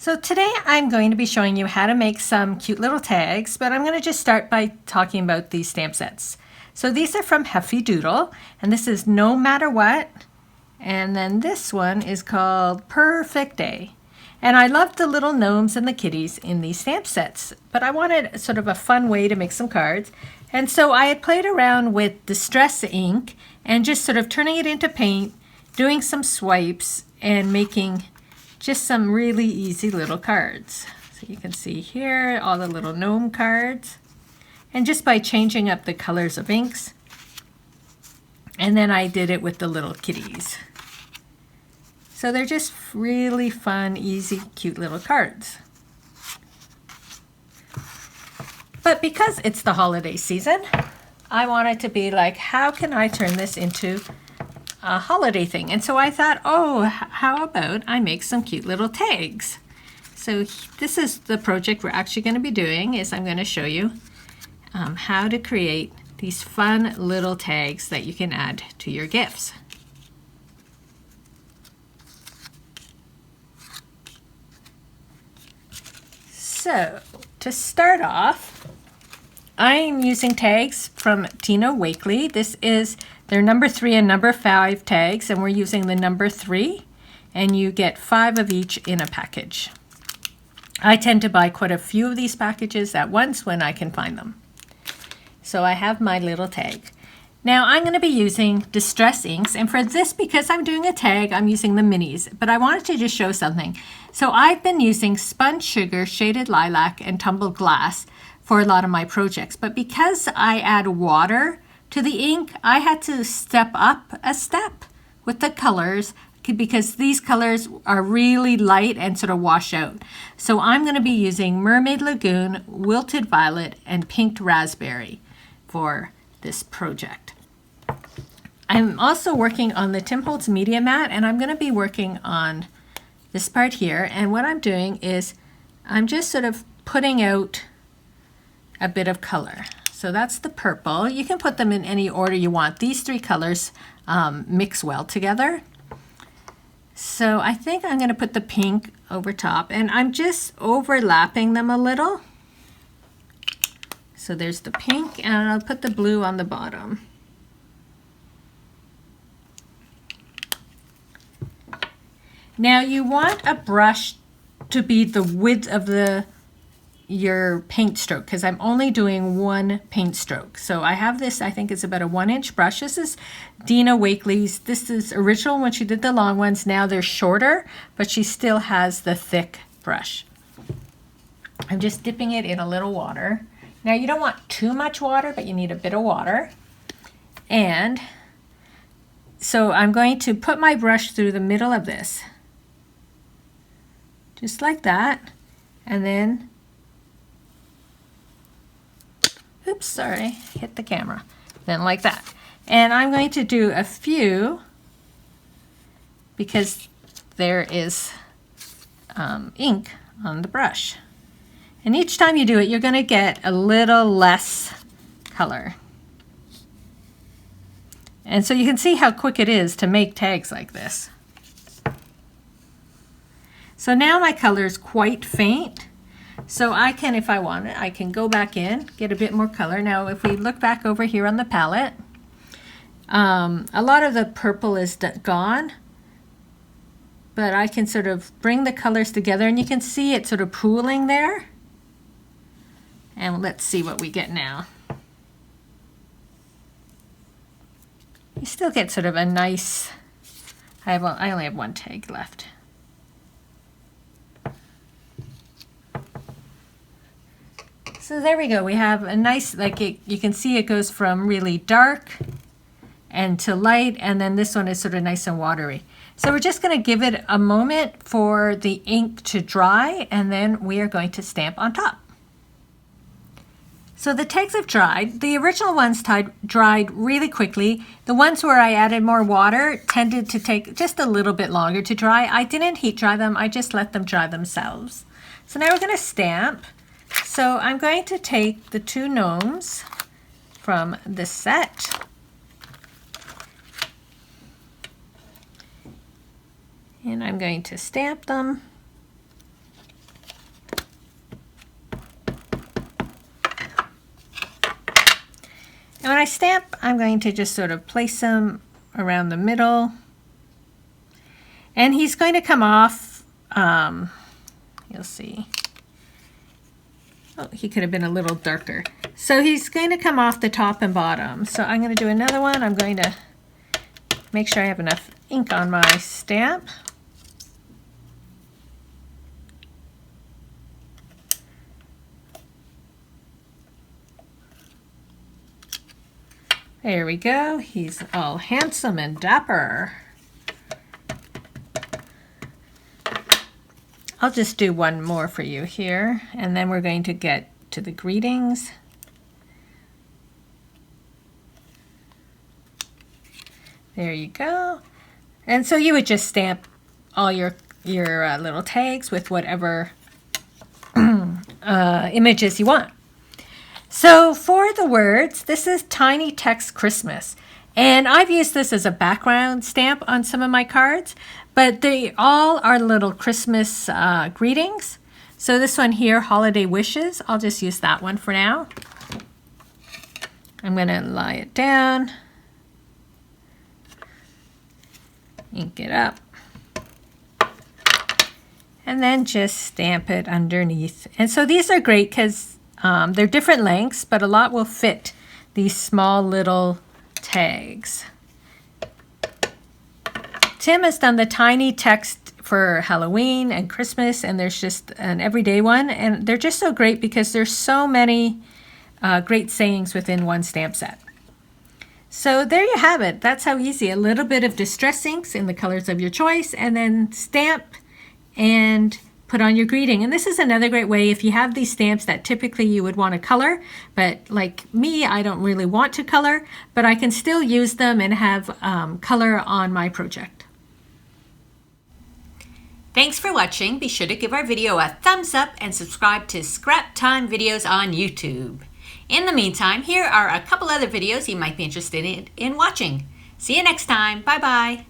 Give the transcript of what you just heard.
So today I'm going to be showing you how to make some cute little tags, but I'm going to just start by talking about these stamp sets. So these are from Heffy Doodle, and this is No Matter What, and then this one is called Purrfect. And I love the little gnomes and the kitties in these stamp sets, but I wanted sort of a fun way to make some cards. And so I had played around with distress ink and just sort of turning it into paint, doing some swipes, and making just some really easy little cards. So you can see here all the little gnome cards, and just by changing up the colors of inks. And then I did it with the little kitties. So they're just really fun, easy, cute little cards. But because it's the holiday season, I wanted to be like, how can I turn this into a holiday thing? And so I thought, oh, how about I make some cute little tags? So this is the project we're actually going to be doing. Is I'm going to show you how to create these fun little tags that you can add to your gifts. So to start off, I'm using tags from Dina Wakley. This is their number 3 and number 5 tags, and we're using the number 3, and you get 5 of each in a package. I tend to buy quite a few of these packages at once when I can find them. So I have my little tag. Now I'm going to be using distress inks, and for this, because I'm doing a tag, I'm using the minis, but I wanted to just show something. So I've been using Spun Sugar, Shaded Lilac, and Tumbled Glass for a lot of my projects, but because I add water to the ink, I had to step up a step with the colors because these colors are really light and sort of wash out. So I'm going to be using Mermaid, Lagoon, Wilted Violet, and Pinked Raspberry for this project. I'm also working on the Tim Holtz Media Mat, and I'm going to be working on this part here. And what I'm doing is I'm just sort of putting out a bit of color. So that's the purple. You can put them in any order you want. These 3 colors mix well together. So I think I'm going to put the pink over top, and I'm just overlapping them a little. So there's the pink, and I'll put the blue on the bottom. Now you want a brush to be the width of your paint stroke, because I'm only doing 1 paint stroke. So I have this, I think it's about a 1-inch brush. This is Dina Wakley's. This is original when she did the long ones. Now they're shorter, but she still has the thick brush. I'm just dipping it in a little water. Now you don't want too much water, but you need a bit of water. And so I'm going to put my brush through the middle of this, just like that, and then oops, sorry, hit the camera. Then like that. And I'm going to do a few because there is ink on the brush. And each time you do it, you're going to get a little less color. And so you can see how quick it is to make tags like this. So now my color is quite faint. So I can, if I want it, I can go back in, get a bit more color. Now if we look back over here on the palette, a lot of the purple is gone, but I can sort of bring the colors together, and you can see it sort of pooling there. And let's see what we get now. You still get sort of a nice, I only have 1 tag left. So there we go. We have a nice, you can see it goes from really dark and to light, and then this one is sort of nice and watery. So we're just going to give it a moment for the ink to dry, and then we are going to stamp on top. So the tags have dried. The original ones dried really quickly. The ones where I added more water tended to take just a little bit longer to dry. I didn't heat dry them. I just let them dry themselves. So now we're going to stamp. So I'm going to take the 2 gnomes from this set, and I'm going to stamp them. stamp, I'm going to just sort of place him around the middle. And he's going to come off, you'll see. Oh, he could have been a little darker. So he's going to come off the top and bottom. So I'm going to do another one. I'm going to make sure I have enough ink on my stamp. There we go. He's all handsome and dapper. I'll just do one more for you here, and then we're going to get to the greetings. There you go. And so you would just stamp all your little tags with whatever images you want. So for the words, this is Tiny Text Christmas. And I've used this as a background stamp on some of my cards, but they all are little Christmas greetings. So this one here, Holiday Wishes, I'll just use that one for now. I'm going to lie it down, ink it up, and then just stamp it underneath. And so these are great because they're different lengths, but a lot will fit these small little tags. Tim has done the tiny text for Halloween and Christmas, and there's just an everyday one, and they're just so great because there's so many great sayings within one stamp set. So there you have it. That's how easy. A little bit of distress inks in the colors of your choice, and then stamp and put on your greeting. And this is another great way if you have these stamps that typically you would want to color, but like me, I don't really want to color, but I can still use them and have color on my project. Thanks for watching. Be sure to give our video a thumbs up and subscribe to Scrap Time videos on YouTube. In the meantime, here are a couple other videos you might be interested in watching. See you next time. Bye-bye.